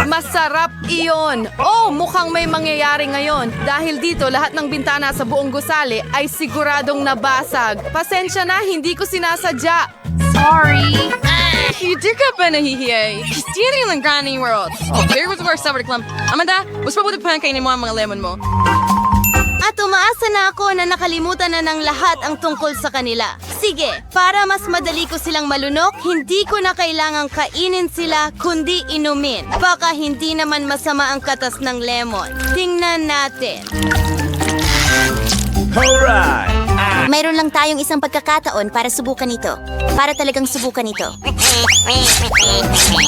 Masarap iyon! Oh, mukhang may mangyayari ngayon. Dahil dito, lahat ng bintana sa buong gusali ay siguradong nabasag. Pasensya na, hindi ko sinasadya. Sorry. Hindi ka ba nahihiyay? Stealing ng Granny World. Oh, here was our summer clump. Amanda, mas mabuti pa kainin mo ang mga lemon mo. At umaasa na ako na nakalimutan na ng lahat ang tungkol sa kanila. Sige, para mas madali ko silang malunok, hindi ko na kailangang kainin sila, kundi inumin. Baka hindi naman masama ang katas ng lemon. Tingnan natin. Mayroon lang tayong isang pagkakataon para subukan ito. Para talagang subukan ito.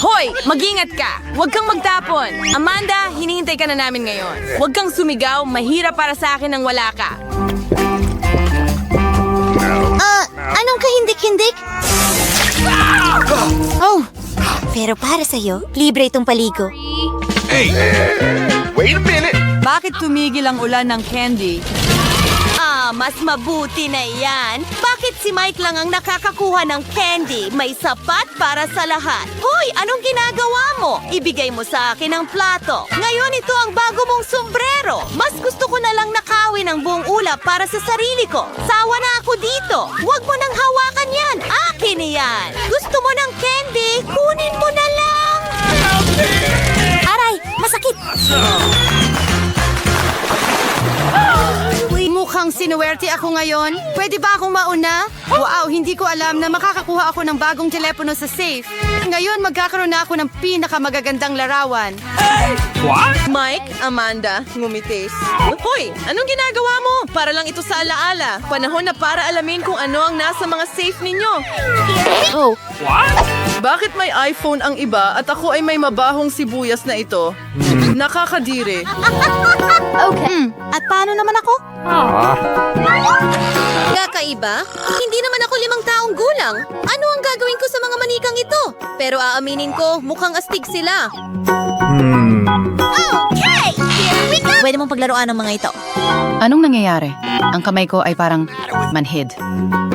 Hoy, mag-ingat ka! Huwag kang magtapon! Amanda, hinihintay ka na namin ngayon. Huwag kang sumigaw, mahirap para sa akin ang wala ka. Anong kahindik-hindik? Oh, pero para sa'yo, libre itong paligo. Wait a minute. Bakit tumigil ang ulan ng candy? Mas mabuti na yan. Bakit si Mike lang ang nakakakuha ng candy? May sapat para sa lahat. Hoy, anong ginagawa mo? Ibigay mo sa akin ang plato. Ngayon ito ang bago mong sombrero. Mas gusto ko na lang nakawin ang buong ulap para sa sarili ko. Sawa na ako dito. Huwag mo nang hawakan yan. Akin yan. Gusto mo ng candy? Kunin mo na lang. Aray, masakit. Mukhang sinuwerte ako ngayon. Pwede ba akong mauna? Wow, hindi ko alam na makakakuha ako ng bagong telepono sa safe. Ngayon, magkakaroon na ako ng pinakamagagandang larawan. Mike, Amanda, ngumitis. Hoy, anong ginagawa mo? Para lang ito sa alaala. Panahon na para alamin kung ano ang nasa mga safe ninyo. Oh, Bakit may iPhone ang iba at ako ay may mabahong sibuyas na ito? Nakakadiri. okay. At paano naman ako? Kakaiba? Hindi naman ako 5 taong gulang. Ano ang gagawin ko sa mga manikang ito? Pero aaminin ko, mukhang astig sila. Okay! Here we go! Pwede mong paglaruan ng mga ito. Anong nangyayari? Ang kamay ko ay parang manhid.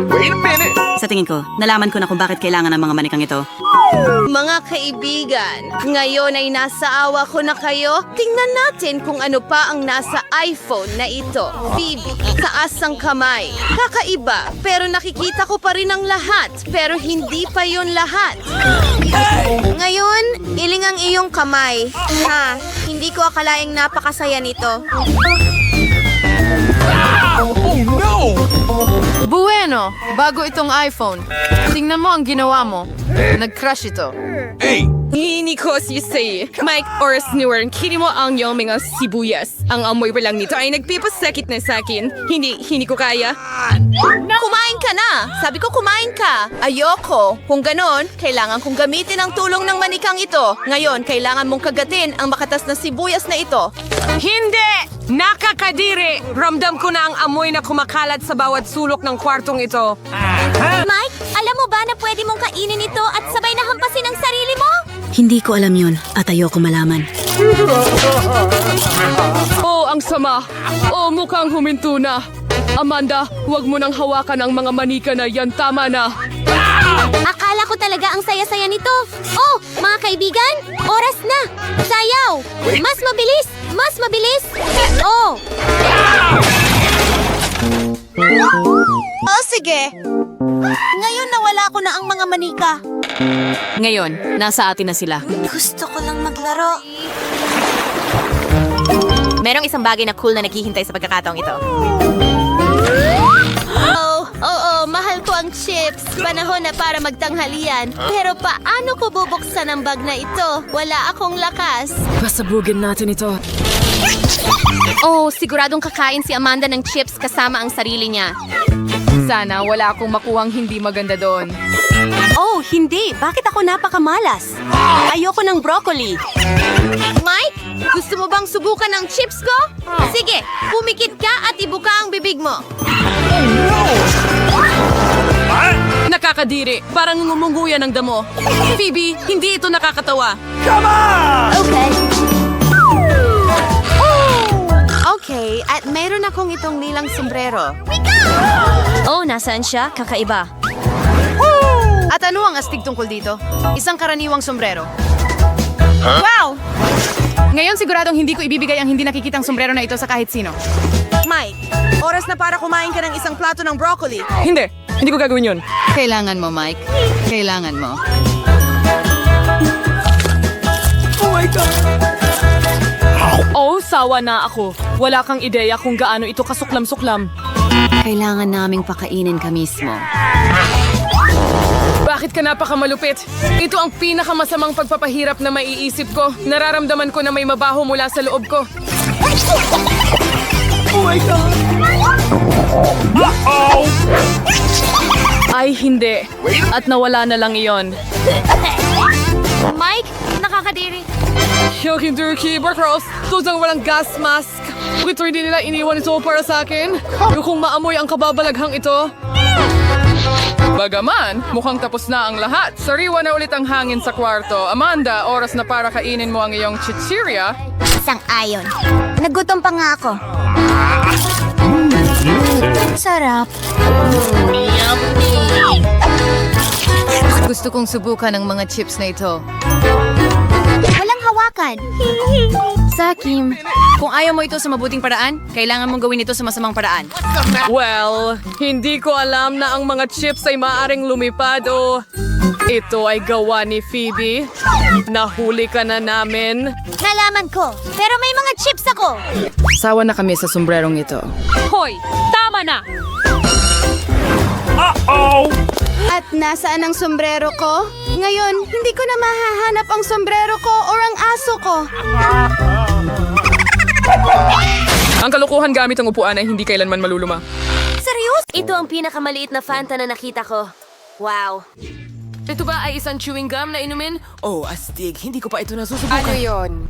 Wait a minute. Sa tingin ko, nalaman ko na kung bakit kailangan ng mga manikang ito. Mga kaibigan, ngayon ay nasa awa ko na kayo. Tingnan natin kung ano pa ang nasa iPhone na ito. Phoebe, taas ang kamay. Kakaiba, pero nakikita ko pa rin ang lahat. Pero hindi pa yon lahat. Ngayon, iling ang iyong kamay. Ha, hindi ko akalaing napakasaya nito. Oh no! Bueno, bago itong iPhone. Tingnan mo ang ginawa mo. Nag-crash ito. Hey, Hindi ko say. Mike, oras newer, kini mo ang iyong mga sibuyas. Ang amoy pa lang nito ay nagpipasakit na sa akin. Hindi ko kaya. Kumain ka na! Sabi ko kumain ka! Ayoko! Kung ganon, kailangan kong gamitin ang tulong ng manikang ito. Ngayon, kailangan mong kagatin ang makatas na sibuyas na ito. Hindi! Nakakadiri! Ramdam ko na ang amoy na kumakalat sa bawat sulok ng kwartong ito. Mike, alam mo ba na pwede mong kainin ito at sabay na hampasin ang sarili mo? Hindi ko alam yun at ayoko malaman. Oh, ang sama! Oh, mukhang huminto na. Amanda, huwag mo nang hawakan ang mga manika na yan. Tama na. Akala ko talaga ang saya-saya nito. Oh, mga kaibigan, oras na. Sayaw! Mas mabilis! Mas mabilis! Oh! Oh, sige! Ngayon nawala ko na ang mga manika. Ngayon, nasa atin na sila. Gusto ko lang maglaro. Merong isang bagay na cool na naghihintay sa pagkakataong ito. Oo, mahal ko ang chips. Panahon na para magtanghalian. Pero paano ko bubuksan ang bag na ito? Wala akong lakas. Pasabugin natin ito. Oh, siguradong kakain si Amanda ng chips kasama ang sarili niya. Sana wala akong makuhang hindi maganda doon. Oh, hindi! Bakit ako napakamalas? Ayoko ng broccoli. Mike, gusto mo bang subukan ang chips ko? Sige, pumikit ka at ibuka ang bibig mo. Nakakadiri. Parang ngumunguya ng damo. Phoebe, hindi ito nakakatawa. Okay. Okay, at meron akong itong nilang sombrero. Oh, nasaan siya? Kakaiba. At ano ang astig tungkol dito? Isang karaniwang sombrero. Wow! Ngayon siguradong hindi ko ibibigay ang hindi nakikitang sombrero na ito sa kahit sino. Mike, oras na para kumain ka ng isang plato ng broccoli. Hindi ko gagawin yun. Kailangan mo, Mike. Kailangan mo. Oh, sawa na ako. Wala kang ideya kung gaano ito kasuklam-suklam. Kailangan naming pakainin ka mismo. Bakit ka napakamalupit? Ito ang pinakamasamang pagpapahirap na maiisip ko. Nararamdaman ko na may mabaho mula sa loob ko. Ay, hindi. At nawala na lang iyon. Mike, nakakadiri. Yoking Durkey, Barkross, tutang walang gas mask. Ito hindi nila iniwan ito para sa akin. Yung kung maamoy ang kababalaghang ito. Bagaman, mukhang tapos na ang lahat. Sariwa na ulit ang hangin sa kwarto. Amanda, oras na para kainin mo ang iyong chichirya. Sang-ayon. Nagutom pa nga ako. Sarap. Gusto kong subukan ang mga chips na ito. Walang hawakan. Sakim, kung ayaw mo ito sa mabuting paraan, kailangan mong gawin ito sa masamang paraan. Well, hindi ko alam na ang mga chips ay maaring lumipad o ito ay gawa ni Phoebe. Nahuli ka na namin. Nalaman ko. Pero may mga chips ako. Sawa na kami sa sombrerong ito. Hoy! Tama na! At nasaan ang sombrero ko? Ngayon, hindi ko na mahahanap ang sombrero ko or ang aso ko. Ang kalukuhan gamit ang upuan ay hindi kailanman maluluma. Seryoso? Ito ang pinakamaliit na Fanta na nakita ko. Wow. Ito ba ay isang chewing gum na inumin? Oh, astig. Hindi ko pa ito nasusubukan. yon?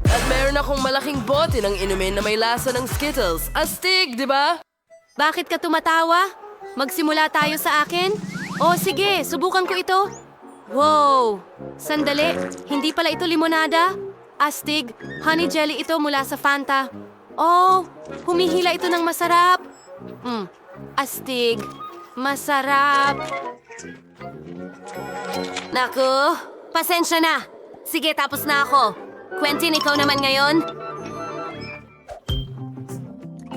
At meron akong malaking bote ng inumin na may lasa ng Skittles. Astig, di ba? Bakit ka tumatawa? Magsimula tayo sa akin? Oh, sige, subukan ko ito. Wow! Sandali, hindi pala ito limonada. Astig, honey jelly ito mula sa Fanta. Oh, humihila ito ng masarap. Astig, masarap. Naku, pasensya na. Sige, tapos na ako. Quentin, ikaw naman ngayon?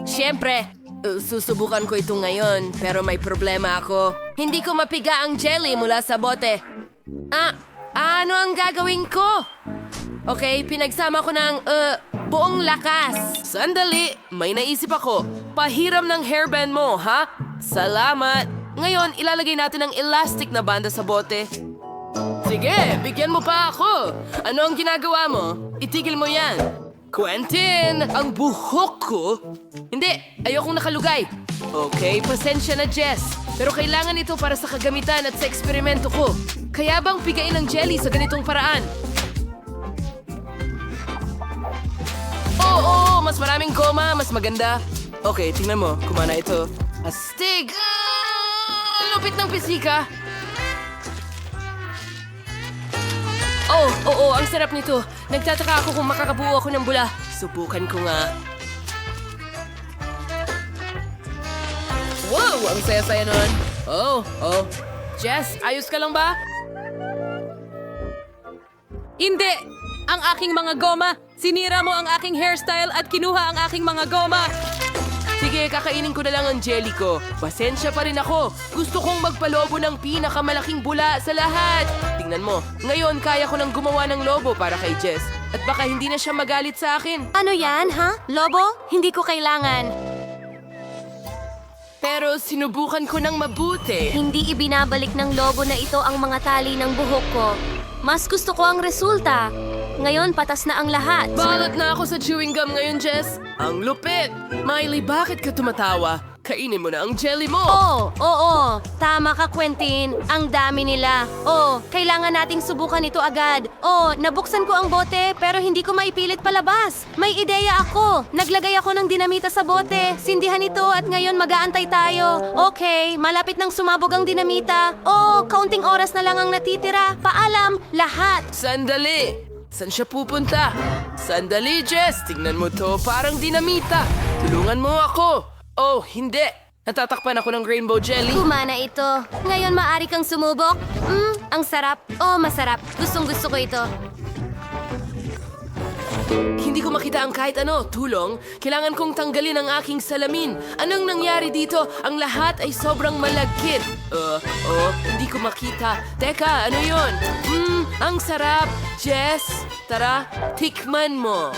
Siyempre, susubukan ko ito ngayon, pero may problema ako. Hindi ko mapiga ang jelly mula sa bote. Ano ang gagawin ko? Okay, pinagsama ko ng, buong lakas. Sandali, may naisip ako. Pahiram ng hairband mo, ha? Salamat. Ngayon, ilalagay natin ang elastic na banda sa bote. Sige, bigyan mo pa ako. Ano ang ginagawa mo? Itigil mo yan. Quentin, ang buhok ko? Hindi, ayokong nakalugay. Okay, pasensya na, Jess. Pero kailangan ito para sa kagamitan at sa eksperimento ko. Kaya bang pigain ng jelly sa ganitong paraan? Oo, mas maraming goma, mas maganda. Okay, tingnan mo, kumana ito. Astig! Lupit ng pisika. Oo, ang sarap nito. Nagtataka ako kung makakabuo ako ng bula. Subukan ko nga. Wow, ang saya-saya nun. Oh. Jess, ayos ka lang ba? Hindi! Ang aking mga goma! Sinira mo ang aking hairstyle at kinuha ang aking mga goma! Sige, kakainin ko na lang ang jelly ko. Pasensya pa rin ako. Gusto kong magpalobo ng pinakamalaking bula sa lahat. Tingnan mo, ngayon kaya ko nang gumawa ng lobo para kay Jess. At baka hindi na siya magalit sa akin. Ano yan, ha? Lobo? Hindi ko kailangan. Pero sinubukan ko ng mabuti. Hindi ibinabalik ng lobo na ito ang mga tali ng buhok ko. Mas gusto ko ang resulta. Ngayon, patas na ang lahat. Balot na ako sa chewing gum ngayon, Jess. Ang lupit! Miley, bakit ka tumatawa? Kainin mo na ang jelly mo! Oo. Tama ka, Quentin. Ang dami nila. Kailangan nating subukan ito agad. Nabuksan ko ang bote pero hindi ko maipilit palabas. May ideya ako. Naglagay ako ng dinamita sa bote. Sindihan ito at ngayon mag-aantay tayo. Okay, malapit nang sumabog ang dinamita. Kaunting oras na lang ang natitira. Paalam, lahat. Sandali! Saan siya pupunta? Sandali, Jess! Tingnan mo to, parang dinamita. Tulungan mo ako! Oh, hindi! Natatakpan ako ng rainbow jelly. Kumana ito. Ngayon maaari kang sumubok. Ang sarap. Masarap. Gustong-gusto ko ito. Hindi ko makita ang kahit ano. Tulong? Kailangan kong tanggalin ang aking salamin. Anong nangyari dito? Ang lahat ay sobrang malagkit. Hindi ko makita. Teka, ano yon? Ang sarap. Jess, tara, tikman mo.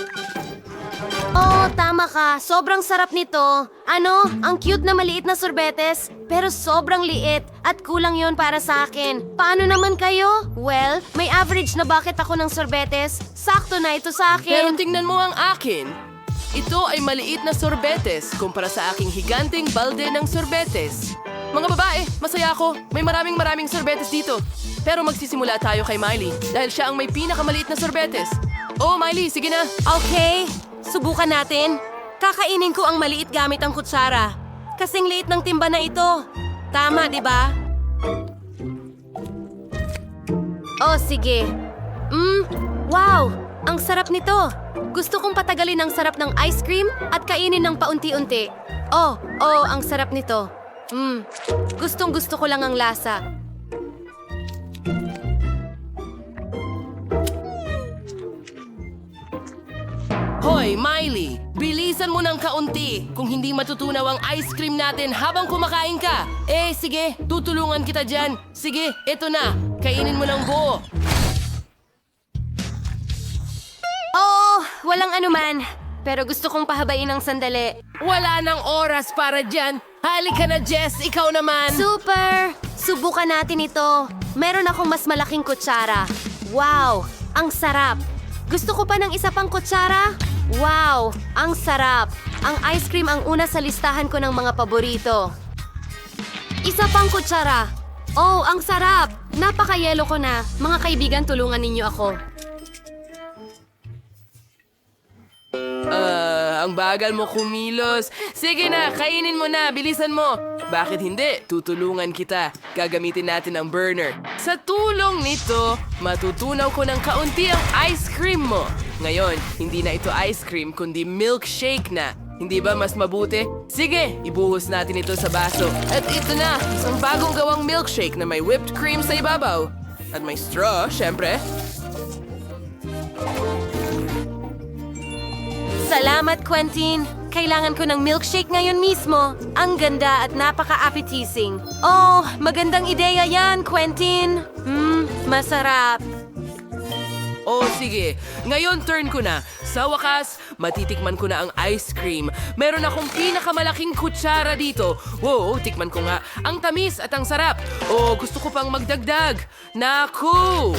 Tama ka. Sobrang sarap nito. Ano? Ang cute na maliit na sorbetes, pero sobrang liit at kulang yon para sa akin. Paano naman kayo? Well, may average na bucket ako ng sorbetes. Sakto na ito sa Pero akin. tingnan mo ang akin. Ito ay maliit na sorbetes kumpara sa aking higanting balde ng sorbetes. Mga babae, masaya ako. May maraming sorbetes dito. Pero magsisimula tayo kay Miley dahil siya ang may pinakamaliit na sorbetes. Miley, sige na. Okay, subukan natin. Kakainin ko ang maliit gamit ang kutsara. Kasing liit ng timba na ito. Tama, di ba? Sige. Wow! Ang sarap nito. Gusto kong patagalin ang sarap ng ice cream at kainin ng paunti-unti. Ang sarap nito. Gustong-gusto ko lang ang lasa. Hoy, Miley! Bilisan mo ng kaunti kung hindi matutunaw ang ice cream natin habang kumakain ka. Sige, tutulungan kita dyan. Sige, eto na. Kainin mo ng buo. Walang anuman. Pero gusto kong pahabain ng sandali. Wala nang oras para dyan. Halika na, Jess. Ikaw naman. Super! Subukan natin ito. Meron akong mas malaking kutsara. Wow! Ang sarap! Gusto ko pa ng isa pang kutsara? Wow! Ang sarap! Ang ice cream ang una sa listahan ko ng mga paborito. Isa pang kutsara. Ang sarap! Napaka-yelo ko na. Mga kaibigan, tulungan ninyo ako. Ang bagal mo kumilos. Sige na, kainin mo na. Bilisan mo. Bakit hindi? Tutulungan kita. Gagamitin natin ang burner. Sa tulong nito, matutunaw ko ng kaunti ang ice cream mo. Ngayon, hindi na ito ice cream, kundi milkshake na. Hindi ba mas mabuti? Sige, ibuhos natin ito sa baso. At ito na, isang bagong gawang milkshake na may whipped cream sa ibabaw. At may straw, syempre. Salamat, Quentin. Kailangan ko ng milkshake ngayon mismo. Ang ganda at napaka-appetizing. Magandang ideya yan, Quentin. Masarap. Oh, sige. Ngayon turn ko na. Sa wakas, matitikman ko na ang ice cream. Meron akong pinakamalaking kutsara dito. Wow, tikman ko nga. Ang tamis at ang sarap. Oh, gusto ko pang magdagdag. Naku!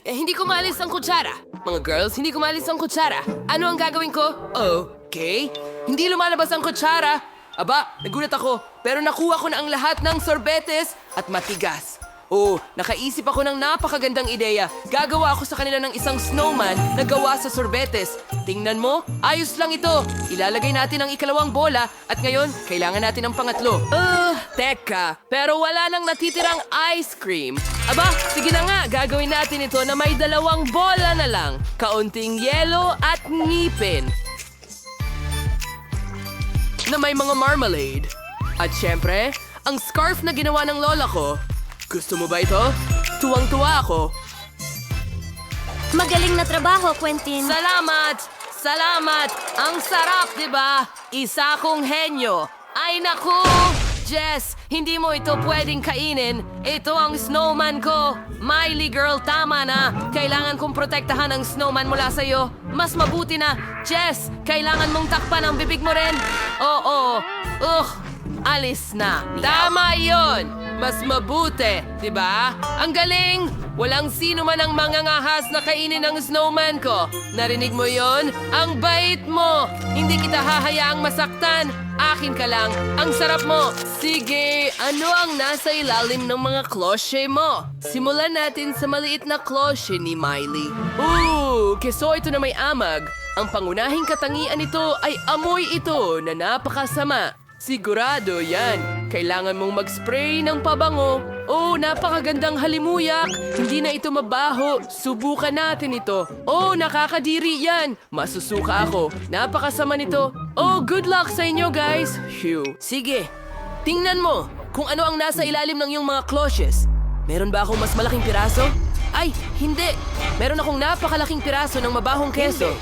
Hindi ko maalis ang kutsara. Mga girls, hindi ko maalis ang kutsara. Ano ang gagawin ko? Okay. Hindi lumalabas ang kutsara. Aba, nagulat ako. Pero nakuha ko na ang lahat ng sorbetes at matigas. Oh, nakaisip ako ng napakagandang ideya. Gagawa ako sa kanila ng isang snowman na gawa sa sorbetes. Tingnan mo, ayos lang ito. Ilalagay natin ang ikalawang bola at ngayon, kailangan natin ang pangatlo. Teka, pero wala nang natitirang ice cream. Aba, sige na nga, gagawin natin ito na may dalawang bola na lang. Kaunting yelo at ngipin. Na may mga marmalade. At syempre, ang scarf na ginawa ng lola ko. Gusto mo ba ito? Tuwang-tuwa ako. Magaling na trabaho, Quentin. Salamat! Salamat! Ang sarap, di ba? Isa kong henyo. Ay naku! Jess, hindi mo ito pwedeng kainin. Ito ang snowman ko. Miley girl, tama na. Kailangan kong protektahan ang snowman mula sa'yo. Mas mabuti na. Jess, kailangan mong takpan ang bibig mo rin. Oo. Alis na. Tama yon. Mas mabuti, di ba? Ang galing! Walang sino man ang mangangahas na kainin ang snowman ko. Narinig mo yon? Ang bait mo! Hindi kita hahayaang masaktan. Akin ka lang. Ang sarap mo. Sige, ano ang nasa ilalim ng mga klosye mo? Simulan natin sa maliit na klosye ni Miley. Keso ito na may amag. Ang pangunahing katangian nito ay amoy ito na napakasama. Sigurado yan. Kailangan mong mag-spray ng pabango. Oh, napakagandang halimuyak. Hindi na ito mabaho. Subukan natin ito. Oh, nakakadiri yan. Masusuka ako. Napakasama nito. Oh, good luck sa inyo, guys. Phew. Sige, tingnan mo kung ano ang nasa ilalim ng iyong mga kloshes. Meron ba akong mas malaking piraso? Ay, hindi. Meron akong napakalaking piraso ng mabahong keso.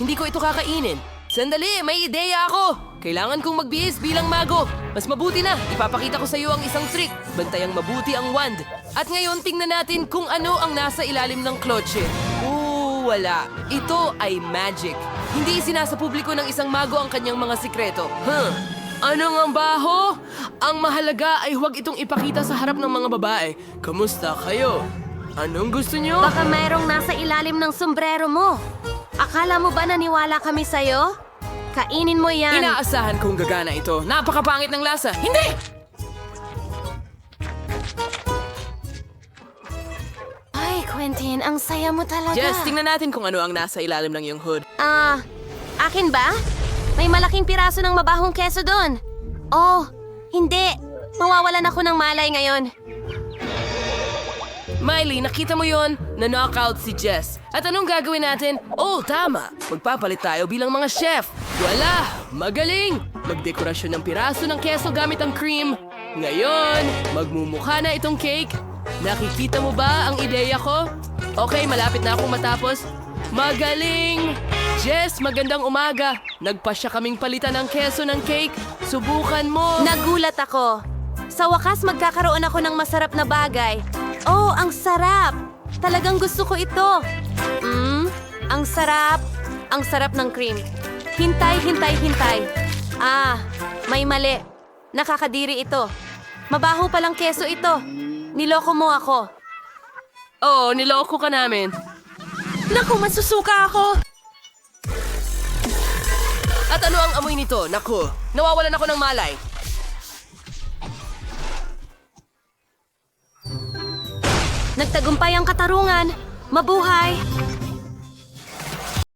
Hindi ko ito kakainin. Sandali, may ideya ako! Kailangan kong magbihis bilang mago. Mas mabuti na, ipapakita ko sa iyo ang isang trick. Bantayang mabuti ang wand. At ngayon, tingnan natin kung ano ang nasa ilalim ng klotse. Wala. Ito ay magic. Hindi isinasa publiko ng isang mago ang kanyang mga sikreto. Ano ang baho? Ang mahalaga ay huwag itong ipakita sa harap ng mga babae. Kamusta kayo? Anong gusto nyo? Baka mayroong nasa ilalim ng sombrero mo. Akala mo ba naniwala kami sa'yo? Kainin mo yan. Inaasahan kong gagana ito. Napakapangit ng lasa. Hindi! Ay, Quentin, ang saya mo talaga. Jess, tingnan natin kung ano ang nasa ilalim ng iyong hood. Akin ba? May malaking piraso ng mabahong keso doon. Oh, hindi. Mawawalan ako ng malay ngayon. Miley, nakita mo yon? Na-knockout si Jess. At anong gagawin natin? Oh, tama. Magpapalit tayo bilang mga chef. Wala! Magaling! Magdekorasyon ng piraso ng keso gamit ang cream. Ngayon, magmumukha na itong cake. Nakikita mo ba ang ideya ko? Okay, malapit na akong matapos. Magaling! Jess, magandang umaga. Nagpasya kaming palitan ng keso ng cake. Subukan mo. Nagulat ako. Sa wakas, magkakaroon ako ng masarap na bagay. Oh, ang sarap! Talagang gusto ko ito. Ang sarap. Ang sarap ng cream. Hintay. May mali. Nakakadiri ito. Mabaho palang keso ito. Niloko mo ako. Oh, niloko ka namin. Naku, masusuka ako! At ano ang amoy nito? Naku, nawawalan ako ng malay. Nagtagumpay ang katarungan. Mabuhay!